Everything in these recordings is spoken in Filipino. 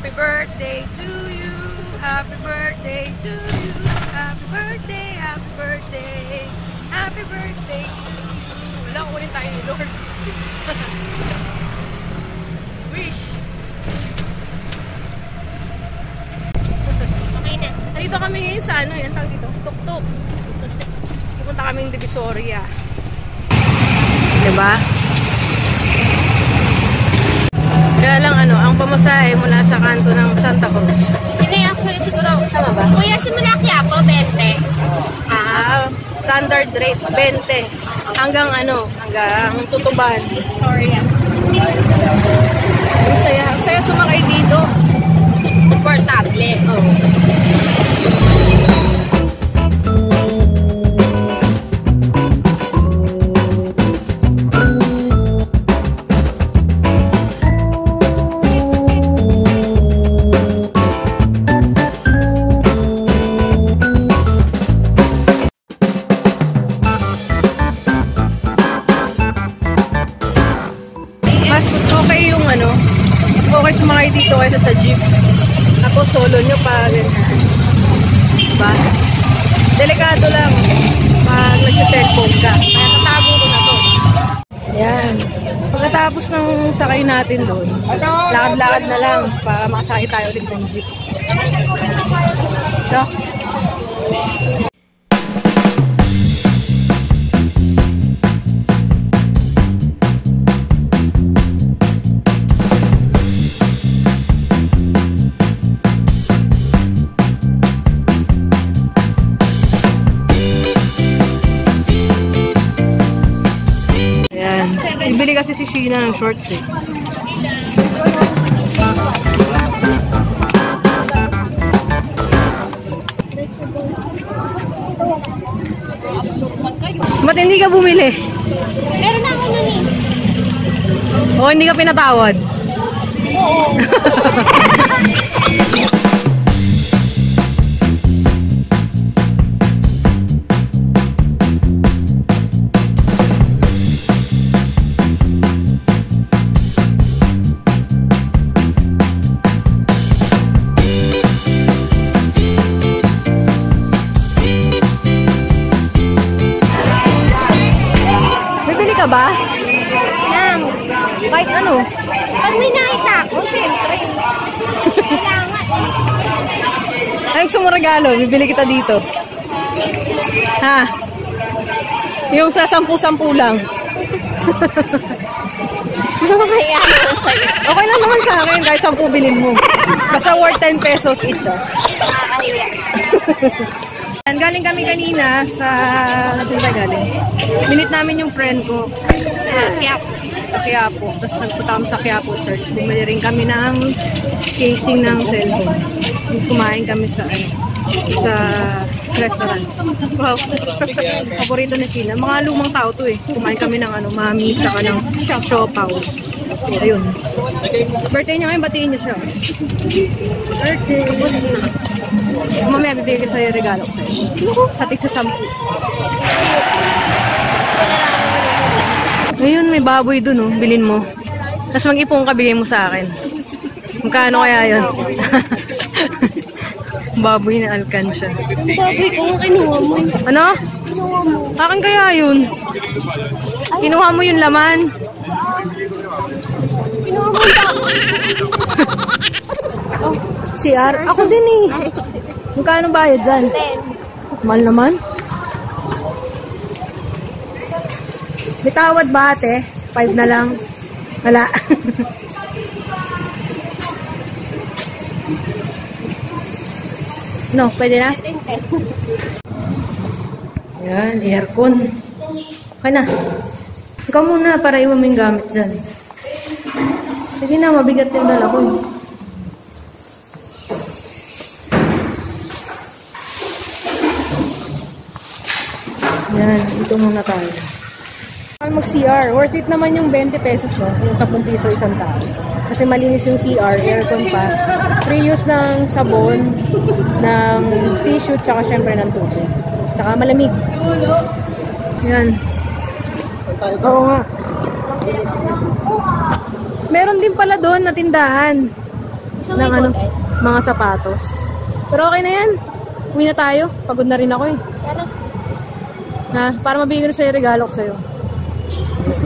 Happy birthday to you. Happy birthday to you. Happy birthday, happy birthday. Happy birthday to you. Wala, kunin tayo ni Lord. Wish. Okay na. Dito kami ngayon sa ano, yan tawag dito, Tuktok. Pupunta kaming Divisoria. Diba? Kaya lang ano, ang pamasahe mula sa kanto ng Santa Cruz. Hindi, actually siguro, tama ba? Kuya, simula Quiapo, 20. Standard rate, 20. Hanggang ano, hanggang Tutuban. Sorry. Ang saya sumakay dito. Portable. Oh. Okay sumakay dito kaysa sa jeep. Tapos solo nyo pa ganyan. Diba? Delikado lang pag nagsa-cellphone ka. Kaya tatago ko na to. Yan. Pagkatapos ng sakay natin doon, lakad-lakad na lang para makasakay tayo ulit ng jeep. So, bibili kasi si Sheena ng shorts eh. Ba't hindi ka bumili? Meron na ako nun eh. O hindi ka pinatawad? Oo. Ka ba? Nang. Kahit ano? Pag may nakita ako, syempre. Kailangan. Ay, gusto mo regalo? Bibili kita dito. Ha? Yung sa 10-10 lang. Kaya naman sa'yo. Okay lang naman sa akin kahit 10 bilhin mo. Basta worth 10 pesos each. Galing kami kanina sa... Saan ba galing? Minit namin yung friend ko Sa Quiapo. sa Quiapo. Tapos nagpunta kami sa Quiapo Church. Bumili rin kami ng casing ng cellphone. Tapos kumain kami sa restaurant. Wow. Paborito ni Sheena. Mga lumang tao to eh. Kumain kami ng mami saka ng siopaw. Ayun. Birthday niya ngayon, batiin niyo siya. Birthday. Tapos na. Mamaya bibigay ko sa'yo yung regalo ko sa'yo. Sa tig sa 10. Ngayon may baboy dun oh. Bilhin mo. Tapos mag-ipong ka, bigay mo sa akin. Magkano kaya yun? Baboy na alkansya. Ang baboy ko, kinuha mo. Ano? Kinuha mo. Akin kaya yun? Kinuha mo yung laman? Kinuha mo yung baboy. Oh, CR? Ako din eh. Magkano bayad dyan? 10. Mahal naman. Bitawad ba ate? 5 na lang. Wala. No, pwede na? Yan, aircon. Okay na. Ikaw muna para iwan mo yung gamit dyan. Sige na, mabigat yung dala ko. Yan, dito muna tayo. Mag-CR. Worth it naman yung 20 pesos, no? Yung 10 piso isang tao. Kasi malinis yung CR, aircon pa. Free use ng sabon, ng tissue, tsaka syempre ng tubig. Tsaka malamig. Yan. Oo nga. Meron din pala doon na tindahan. So, ng may ano, kulay? mga sapatos. Pero okay na yan. Uwi na tayo. Pagod na rin ako eh. Pero, Ha? Para mabigyan ko sa'yo regalo ko sa'yo.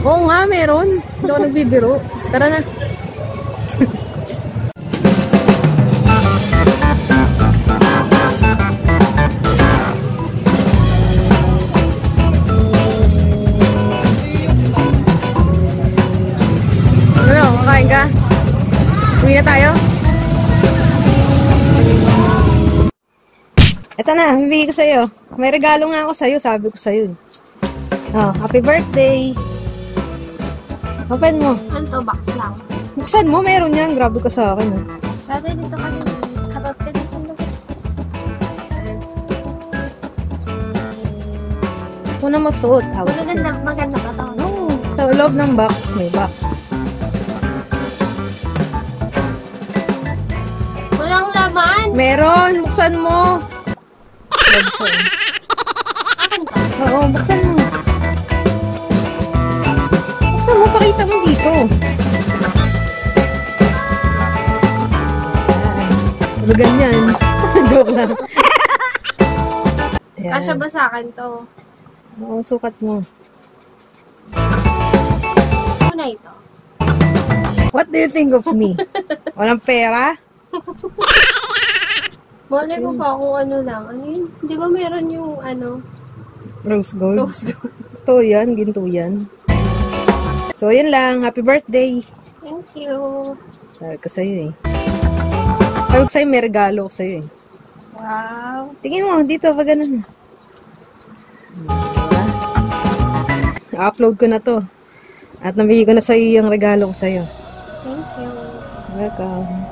Oo nga, meron. Hindi ako nagbibiro. Tara na. Ano, kakain ka? Uwi na tayo? Eto na, bibigay ko sa'yo. May regalo nga ako sa'yo, sabi ko sa'yo. Oh, happy birthday! Open mo. ano to? Box lang. Buksan mo, meron yan. Grabe ka sa akin. Dati dito ka din. Habang ka dito. Huwag na magsuot. Hawak ko. Maganda ba to? Oo. Sa loob ng box, may box. Walang laman. Meron! Buksan mo! Buksan. Akin to. Oo, buksan mo. Buksan mo, pakita mo dito. Ano ganyan? Joke lang. Ayan. Kasya ba sa akin to? Oo, sukat mo. Ano na ito? What do you think of me? Walang pera? Malay ko pa kung ano lang. Ano yun? Di ba meron yung ano? Rose gold? Rose gold. Ito yan, ginto yan. So, yun lang. Happy birthday. Thank you. Sabi ko sa'yo eh. Sabi ko sa'yo, may regalo ko sa'yo eh. Wow. Tingin mo, dito, pag ganun. I-upload ko na to. At nabigay ko na sa'yo yung regalo ko sa'yo. Thank you. Welcome.